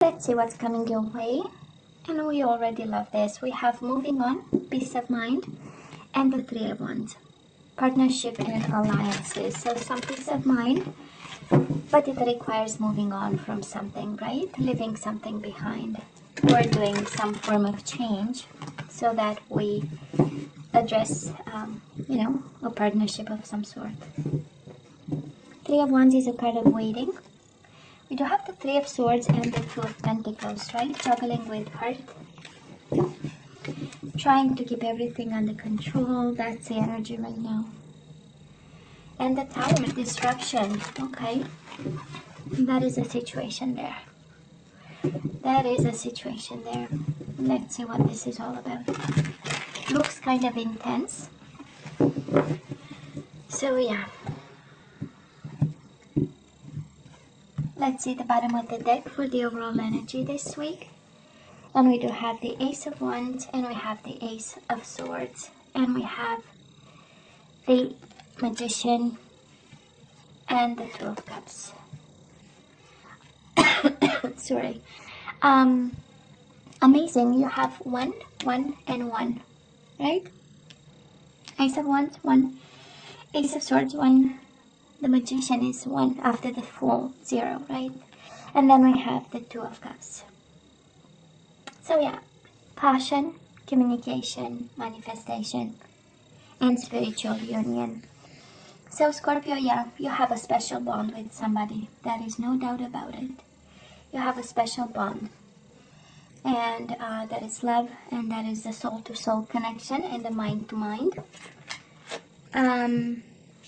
let's see what's coming your way. And we already love this. We have moving on, peace of mind, and the Three of Wands. Partnership and alliances. So some peace of mind, but it requires moving on from something, right? Leaving something behind. Or doing some form of change so that we address, you know, a partnership of some sort. Three of Wands is a card of waiting. We do have the Three of Swords and the Two of Pentacles, right? Juggling with heart. Trying to keep everything under control. That's the energy right now. And the Tower, disruption. Okay. That is a situation there. That is a situation there. Let's see what this is all about. Looks kind of intense. So yeah. Let's see the bottom of the deck for the overall energy this week. And we do have the Ace of Wands, and we have the Ace of Swords, and we have the Magician and the Two of Cups. Sorry. Amazing. You have 1, 1, and 1, right? Ace of Wands, 1. Ace of Swords, 1. The Magician is 1 after the full 0, right? And then we have the Two of Cups. So yeah, passion, communication, manifestation, and spiritual union. So Scorpio, yeah, you have a special bond with somebody. There is no doubt about it. You have a special bond. And that is love, and that is the soul-to-soul connection and the mind-to-mind.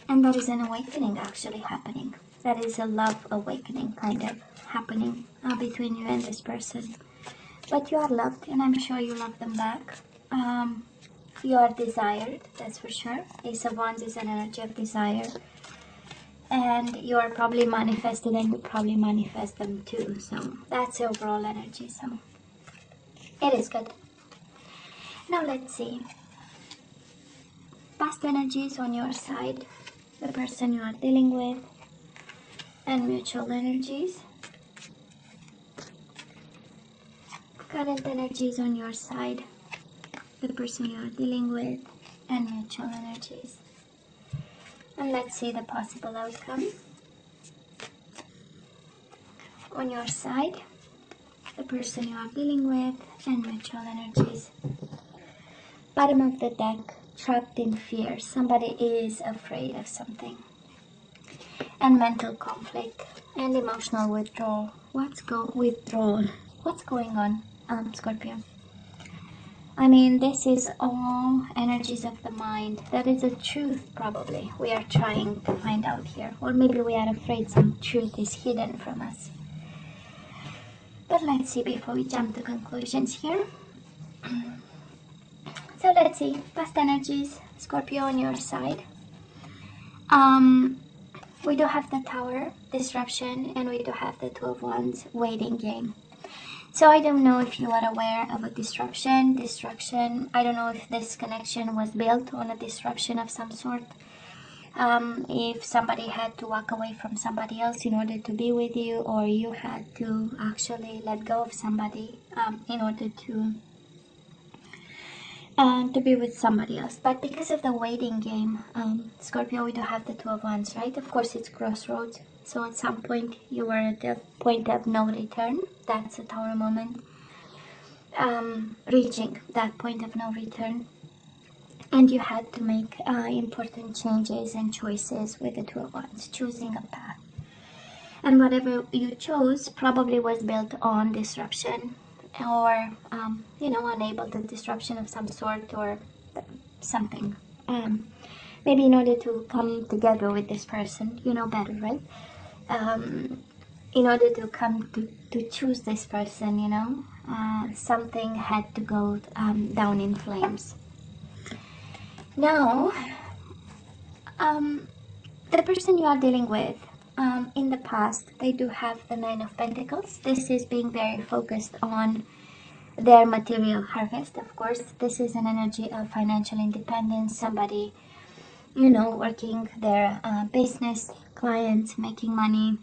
And that is an awakening actually happening. That is a love awakening kind of happening between you and this person. But you are loved, and I'm sure you love them back. You are desired, that's for sure. Ace of Wands is an energy of desire. And you are probably manifested, and you probably manifest them too. So that's the overall energy. So it is good. Now let's see. Past energies on your side, the person you are dealing with, and mutual energies. Current energies on your side, the person you are dealing with, and mutual energies. And let's see the possible outcome. On your side, the person you are dealing with, and mutual energies. Bottom of the deck, trapped in fear. Somebody is afraid of something. And mental conflict and emotional withdrawal. What's going on, Scorpio? I mean, this is all energies of the mind. That is the truth, probably. We are trying to find out here. Or maybe we are afraid some truth is hidden from us. But let's see before we jump to conclusions here. So let's see. Past energies, Scorpio on your side. We do have the Tower, disruption, and we do have the Two of Wands, waiting game. So I don't know if you are aware of a disruption, destruction. I don't know if this connection was built on a disruption of some sort. If somebody had to walk away from somebody else in order to be with you, or you had to actually let go of somebody in order to be with somebody else. But because of the waiting game, Scorpio, we do have the Two of Wands, right? Of course, it's crossroads. So at some point, you were at the point of no return. That's a Tower moment. Reaching that point of no return. And you had to make important changes and choices with the Two of Wands, choosing a path. And whatever you chose probably was built on disruption, or you know, unable to disruption of some sort, or something. Maybe in order to come together with this person, you know better, right? In order to come to choose this person, you know, something had to go down in flames. Now, the person you are dealing with, in the past, they do have the Nine of Pentacles. This is being very focused on their material harvest. Of course, this is an energy of financial independence. Somebody, you know, working their business, clients, making money,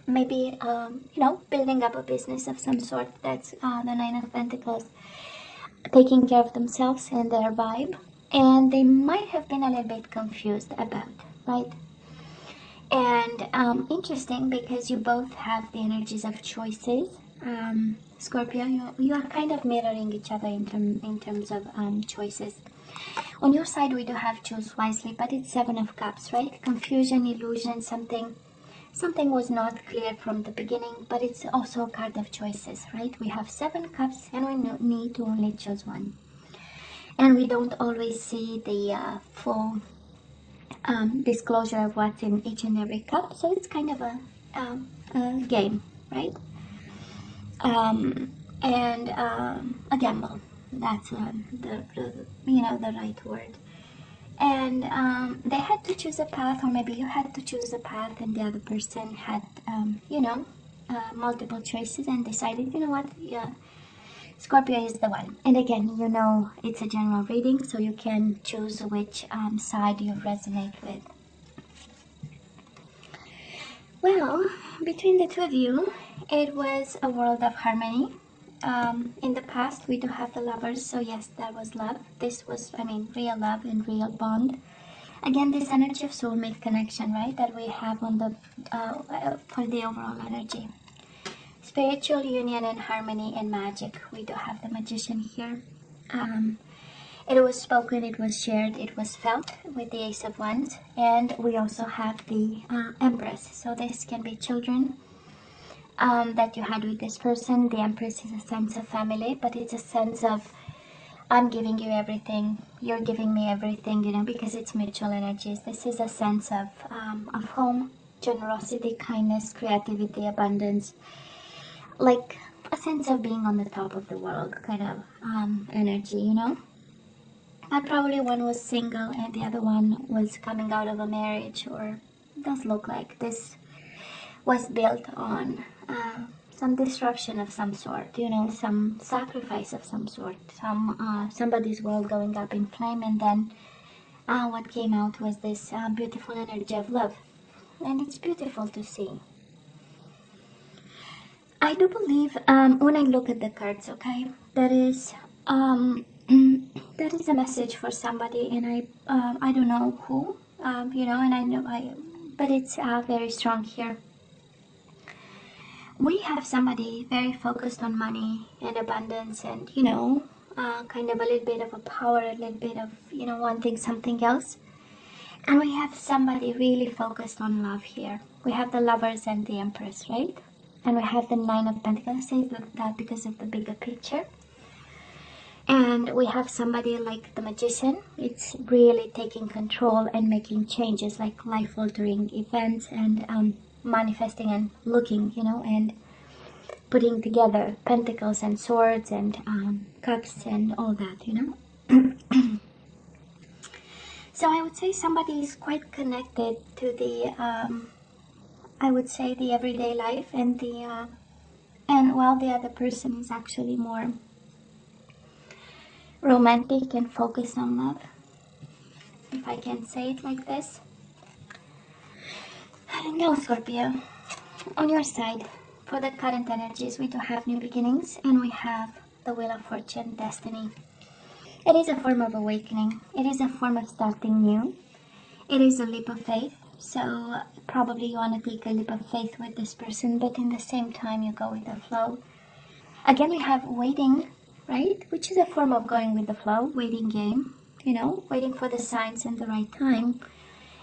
maybe you know, building up a business of some sort. That's the Nine of Pentacles, taking care of themselves and their vibe. And they might have been a little bit confused about, right? And interesting, because you both have the energies of choices. Scorpio, you are kind of mirroring each other in terms of choices. On your side, we do have choose wisely, but it's Seven of Cups, right? Confusion, illusion, something was not clear from the beginning, but it's also a card of choices, right? We have 7 cups, and we need to only choose one. And we don't always see the full disclosure of what's in each and every cup, so it's kind of a game, right? And a gamble. That's the you know, the right word. And they had to choose a path, or maybe you had to choose a path, and the other person had you know, multiple choices and decided, you know what, yeah, Scorpio is the one. And again, you know, it's a general reading, so you can choose which side you resonate with. Well, between the two of you, it was a world of harmony. In the past, we do have the Lovers, so yes, that was love. This was, I mean, real love and real bond. Again, this energy of soulmate connection, right, that we have on the for the overall energy. Spiritual union and harmony and magic. We do have the Magician here. It was spoken, it was shared, it was felt with the Ace of Wands. And we also have the Empress. So this can be children that you had with this person. The Empress is a sense of family, but it's a sense of I'm giving you everything, you're giving me everything, you know, because it's mutual energies. This is a sense of home, generosity, kindness, creativity, abundance, like a sense of being on the top of the world kind of energy, you know. And probably one was single and the other one was coming out of a marriage, or does look like this was built on some disruption of some sort, you know, some sacrifice of some sort, somebody's world going up in flame, and then what came out was this beautiful energy of love. And it's beautiful to see. I do believe when I look at the cards, okay, that is that is a message for somebody, and I don't know who, you know, and but it's very strong here. We have somebody very focused on money and abundance, and you know, kind of a little bit of a power, a little bit of, you know, wanting something else. And we have somebody really focused on love here. We have the Lovers and the Empress, right? And we have the Nine of Pentacles. I say that because of the bigger picture. And we have somebody like the Magician. It's really taking control and making changes, like life-altering events, and manifesting and looking, you know, and putting together pentacles and swords and cups and all that, you know. So I would say somebody is quite connected to the I would say the everyday life, and the while the other person is actually more romantic and focused on love, if I can say it like this. No, Scorpio, on your side, for the current energies, we do have new beginnings, and we have the Wheel of Fortune, destiny. It is a form of awakening. It is a form of starting new. It is a leap of faith. So probably you want to take a leap of faith with this person, but in the same time you go with the flow. Again, we have waiting, right? Which is a form of going with the flow, waiting game, you know, waiting for the signs and the right time.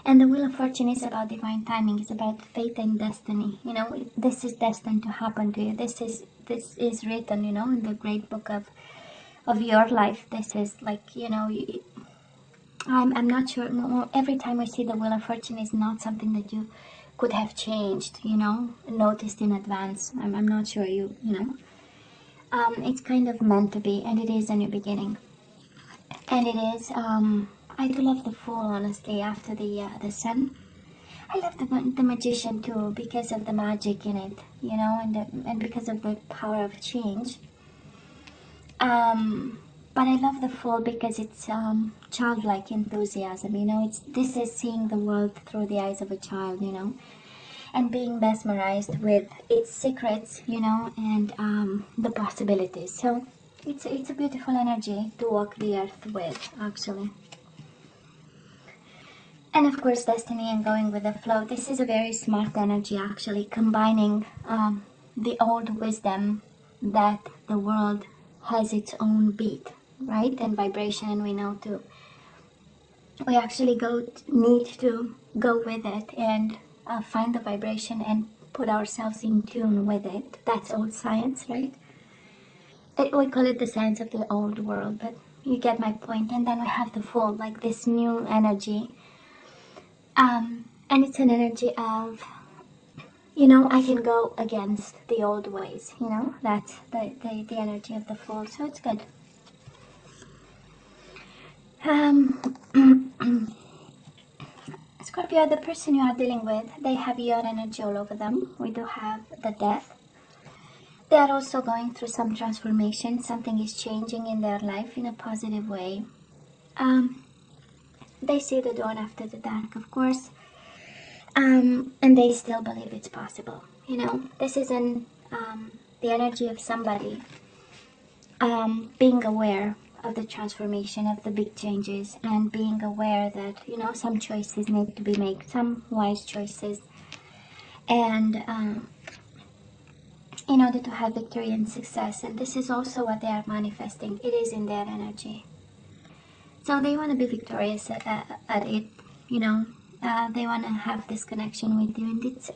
And the Wheel of Fortune is about divine timing. It's about fate and destiny. You know, this is destined to happen to you. This is written, you know, in the great book of your life. This is like, you know, I'm not sure. No, every time I see the Wheel of Fortune is not something that you could have changed, you know, noticed in advance. I'm not sure you know. It's kind of meant to be, and it is a new beginning. And it is, I do love the Fool, honestly, after the Sun. I love the Magician too, because of the magic in it, you know, and because of the power of change. But I love the Fool because it's childlike enthusiasm, you know. This is seeing the world through the eyes of a child, you know. and being mesmerized with its secrets, you know, and the possibilities. So it's a beautiful energy to walk the earth with, actually. And of course, destiny and going with the flow. This is a very smart energy, actually, combining the old wisdom that the world has its own beat, right, and vibration, and we know too. We actually need to go with it and find the vibration and put ourselves in tune with it. That's old science, right? We call it the science of the old world, but you get my point. And then we have the full, like this new energy. And it's an energy of, you know, I can go against the old ways, you know, that's the energy of the full, so it's good. Scorpio, the person you are dealing with, they have your energy all over them. We do have the death. They are also going through some transformation. Something is changing in their life in a positive way. They see the dawn after the dark, of course. And they still believe it's possible. You know, this is the energy of somebody being aware of the transformation, of the big changes, and being aware that, you know, some choices need to be made, some wise choices, and in order to have victory and success. And this is also what they are manifesting. It is in their energy. So they want to be victorious at it, you know. They want to have this connection with you, and it's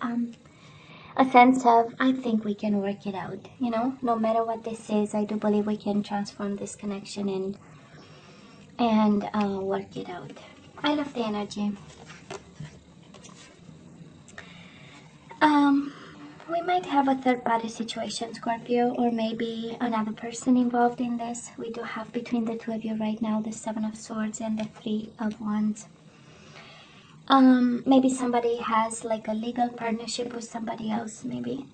a sense of, I think we can work it out, you know. No matter what this is, I do believe we can transform this connection and work it out. I love the energy. We might have a third-party situation, Scorpio, or maybe another person involved in this. We do have between the two of you right now the Seven of Swords and the Three of Wands. Maybe somebody has like a legal partnership with somebody else, maybe.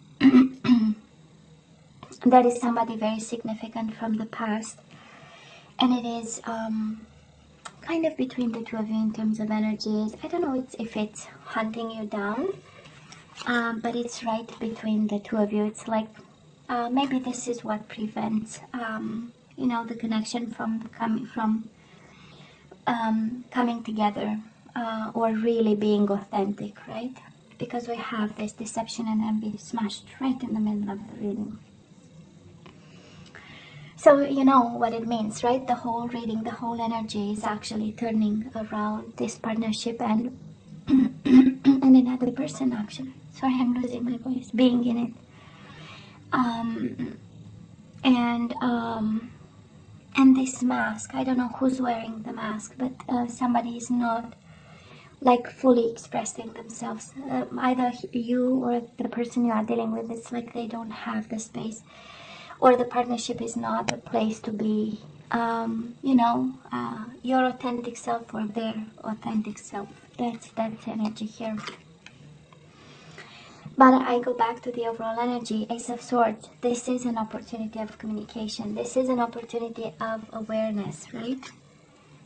That is somebody very significant from the past. And it is kind of between the two of you in terms of energies. I don't know if it's hunting you down, but it's right between the two of you. It's like maybe this is what prevents, you know, the connection from coming together. Or really being authentic, right? Because we have this deception and envy smashed right in the middle of the reading. So you know what it means, right? The whole reading, the whole energy is actually turning around this partnership and and another person, actually. Sorry, I'm losing my voice. Being in it. And this mask, I don't know who's wearing the mask, but somebody is not like fully expressing themselves. Either you or the person you are dealing with, it's like they don't have the space, or the partnership is not a place to be, you know, your authentic self or their authentic self. That's energy here. But I go back to the overall energy. Ace of Swords, this is an opportunity of communication. This is an opportunity of awareness, right?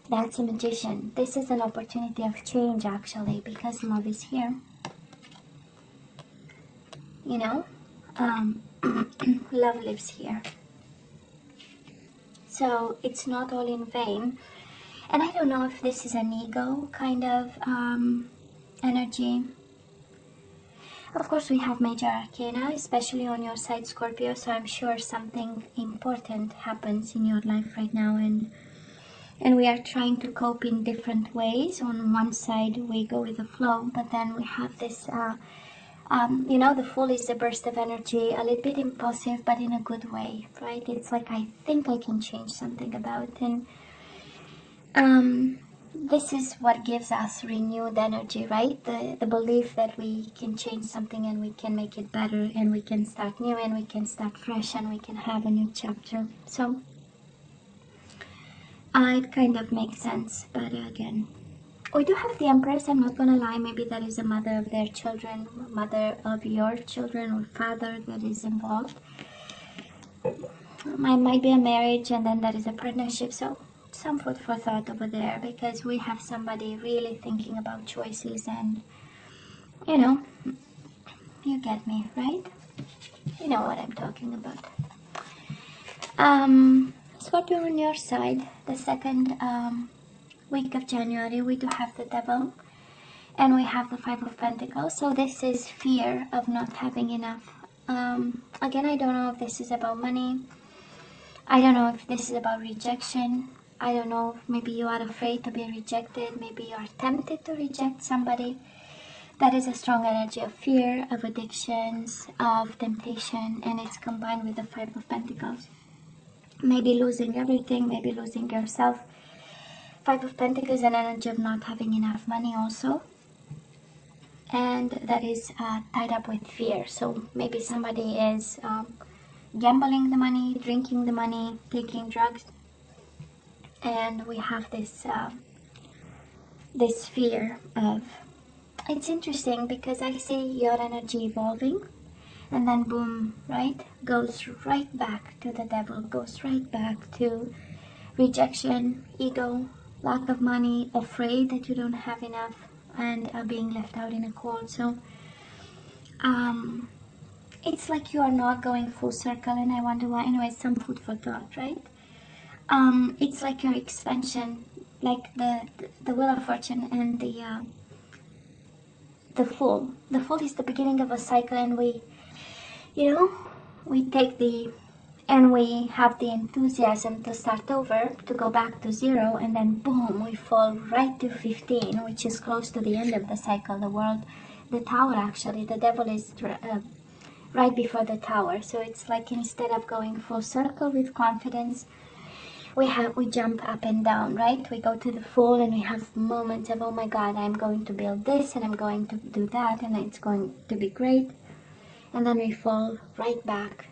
That's a Magician. This is an opportunity of change, actually, because love is here. You know, love lives here. So it's not all in vain. And I don't know if this is an ego kind of energy. Of course, we have major arcana, especially on your side, Scorpio. So I'm sure something important happens in your life right now, and we are trying to cope in different ways. On one side, we go with the flow, but then we have this, you know, the Fool is a burst of energy, a little bit impulsive, but in a good way, right? It's like, I think I can change something about it. And this is what gives us renewed energy, right? The belief that we can change something and we can make it better, and we can start new, and we can start fresh, and we can have a new chapter. So it kind of makes sense, but again, we do have the Empress. I'm not gonna lie, maybe that is a mother of their children, mother of your children, or father that is involved. It might be a marriage, and then there is a partnership, so some food for thought over there, because we have somebody really thinking about choices and, you know, You get me, right? You know what I'm talking about. Scorpio, on your side, the second week of January, we do have the Devil, and we have the Five of Pentacles. So this is fear of not having enough. Again, I don't know if this is about money. I don't know if this is about rejection. I don't know if maybe you are afraid to be rejected. Maybe you are tempted to reject somebody. That is a strong energy of fear, of addictions, of temptation, and it's combined with the Five of Pentacles. Maybe losing everything, maybe losing yourself. Five of Pentacles is an energy of not having enough money also. And that is tied up with fear. So maybe somebody is gambling the money, drinking the money, taking drugs. And we have this this fear of... It's interesting because I see your energy evolving, and then boom, right? Goes right back to the Devil, goes right back to rejection, ego, lack of money, afraid that you don't have enough, and being left out in a cold. So it's like you are not going full circle, and I wonder why. Anyway, some food for thought, right? It's like your expansion, like the Wheel of Fortune and the Fool. The Fool is the beginning of a cycle, and we, you know, we take and we have the enthusiasm to start over, to go back to 0, and then boom, we fall right to 15, which is close to the end of the cycle. The world, the Tower, actually, the Devil is right before the Tower. So it's like, instead of going full circle with confidence, we jump up and down, right? We go to the Fool, and we have moments of, oh my God, I'm going to build this, and I'm going to do that, and it's going to be great. And then we fall right back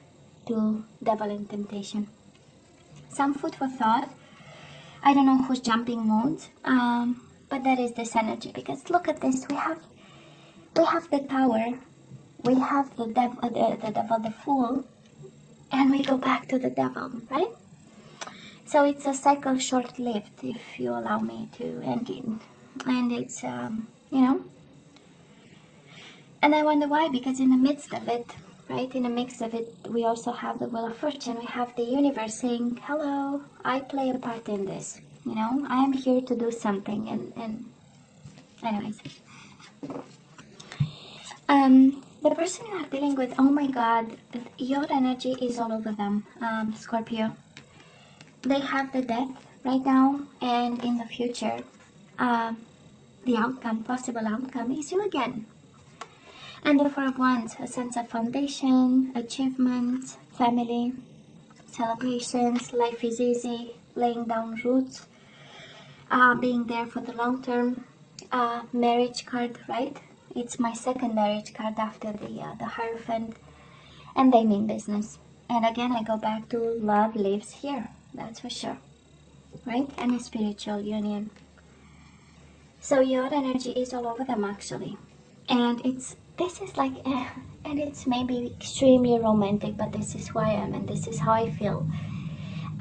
to Devil and temptation. Some food for thought. I don't know who's jumping modes, but that is this energy. Because look at this, we have the Tower, we have the Devil, the Fool, and we go back to the Devil, right? So it's a cycle, short-lived, if you allow me to end it. And it's, you know, and I wonder why, because in the midst of it, right, in the mix of it, we also have the Wheel of Fortune. We have the universe saying, hello, I play a part in this. You know, I am here to do something. And anyways. The person you are dealing with, oh my God, your energy is all over them, Scorpio. They have the Death right now, and in the future, the outcome, possible outcome, is you again. And the Four of Wands, a sense of foundation, achievements, family, celebrations, life is easy, laying down roots, being there for the long term. Marriage card, right? It's my second marriage card after the Hierophant, and they mean business. And again, I go back to love lives here, that's for sure, right? And a spiritual union. So your energy is all over them, actually. And this is like, and it's maybe extremely romantic, but this is who I am, and this is how I feel.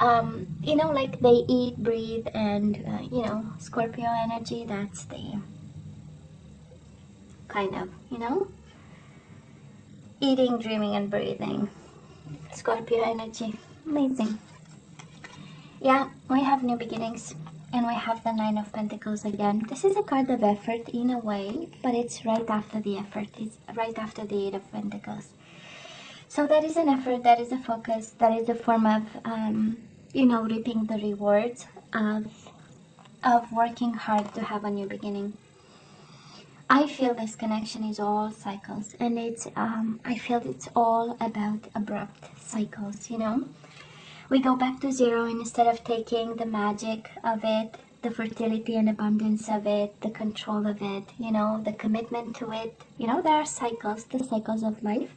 You know, like they eat, breathe, and, you know, Scorpio energy, that's the kind of, you know, eating, dreaming, and breathing. Scorpio energy, amazing. Yeah, we have new beginnings, and we have the Nine of Pentacles again. This is a card of effort in a way, but it's right after the effort. It's right after the Eight of Pentacles. So that is an effort, that is a focus, that is a form of, you know, reaping the rewards of working hard to have a new beginning. I feel this connection is all cycles, and it's, I feel it's all about abrupt cycles, you know. We go back to 0, and instead of taking the magic of it, the fertility and abundance of it, the control of it, you know, the commitment to it, you know, there are cycles, the cycles of life.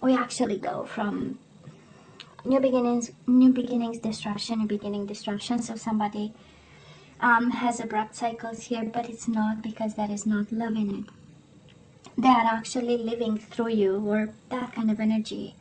We actually go from new beginnings, destruction, new beginning, destruction. So somebody has abrupt cycles here, but it's not because there is not love in it. They are actually living through you, or that kind of energy.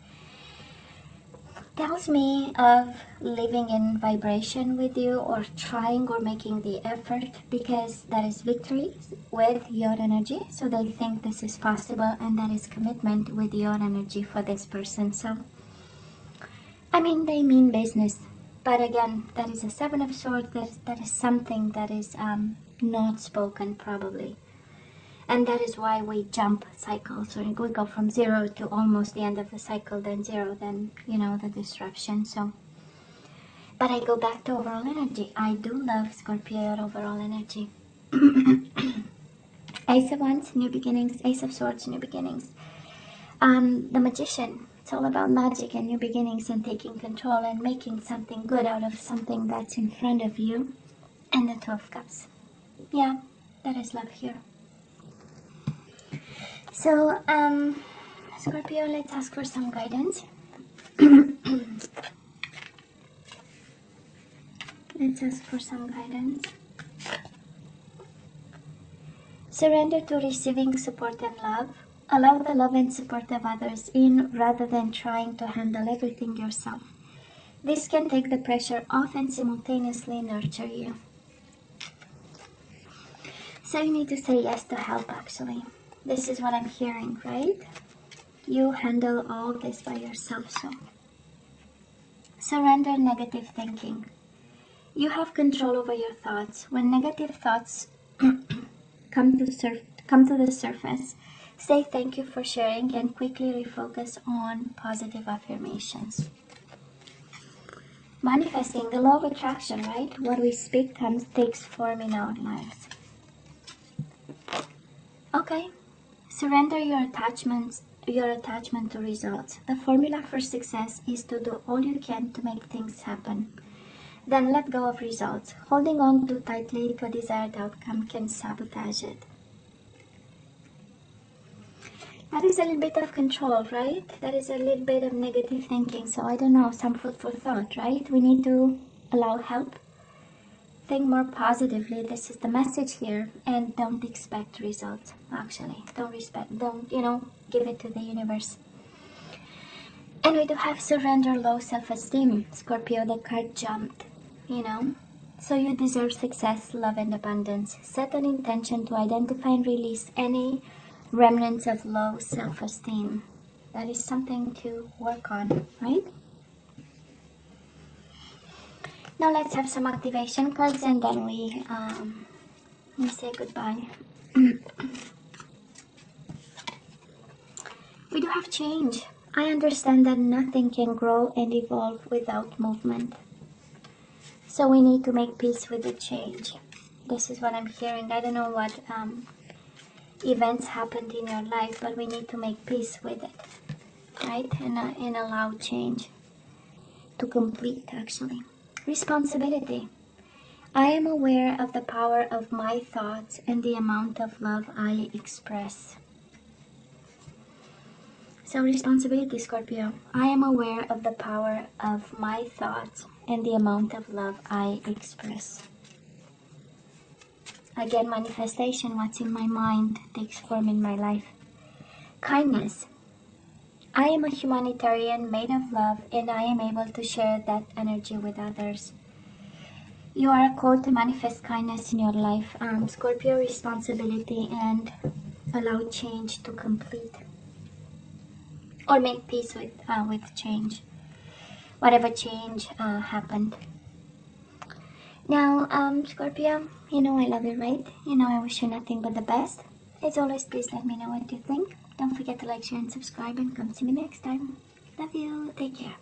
tells me of living in vibration with you, or trying or making the effort, because that is victory with your energy. So they think this is possible, and that is commitment with your energy for this person. So I mean, they mean business, but again, that is a Seven of Swords. That is something that is not spoken probably. And that is why we jump cycles. So we go from 0 to almost the end of the cycle, then 0, then, you know, the disruption. So, but I go back to overall energy. I do love Scorpio, your overall energy. Ace of Wands, new beginnings. Ace of Swords, new beginnings. The Magician. It's all about magic and new beginnings and taking control and making something good out of something that's in front of you. And the Two of Cups. Yeah, that is love here. So, Scorpio, let's ask for some guidance. Let's ask for some guidance. Surrender to receiving support and love. Allow the love and support of others in, rather than trying to handle everything yourself. This can take the pressure off and simultaneously nurture you. So you need to say yes to help, actually. This is what I'm hearing, right? You handle all this by yourself, so. Surrender negative thinking. You have control over your thoughts. When negative thoughts come to the surface, say thank you for sharing and quickly refocus on positive affirmations. Manifesting, the law of attraction, right? What we speak takes form in our lives. Okay. Surrender your attachment to results. The formula for success is to do all you can to make things happen. Then let go of results. Holding on too tightly to a desired outcome can sabotage it. That is a little bit of control, right? That is a little bit of negative thinking. So I don't know, some food for thought, right? We need to allow help. Think more positively. This is the message here. And don't expect results, actually. Don't, give it to the universe. And we do have surrender, low self-esteem. Scorpio, the card jumped, So you deserve success, love, and abundance. Set an intention to identify and release any remnants of low self-esteem. That is something to work on, right? Now let's have some activation cards, and then we say goodbye. We do have change. I understand that nothing can grow and evolve without movement. So we need to make peace with the change. This is what I'm hearing. I don't know what events happened in your life, but we need to make peace with it, right? And allow change to complete, actually. Responsibility. I am aware of the power of my thoughts and the amount of love I express. So responsibility, Scorpio. I am aware of the power of my thoughts and the amount of love I express. Again, manifestation. What's in my mind takes form in my life. Kindness. I am a humanitarian made of love, and I am able to share that energy with others. You are called to manifest kindness in your life. Scorpio, responsibility, and allow change to complete. Or make peace with change. Whatever change happened. Now, Scorpio, I love you, right? I wish you nothing but the best. As always, please let me know what you think. Don't forget to like, share, and subscribe, and come see me next time. Love you. Take care.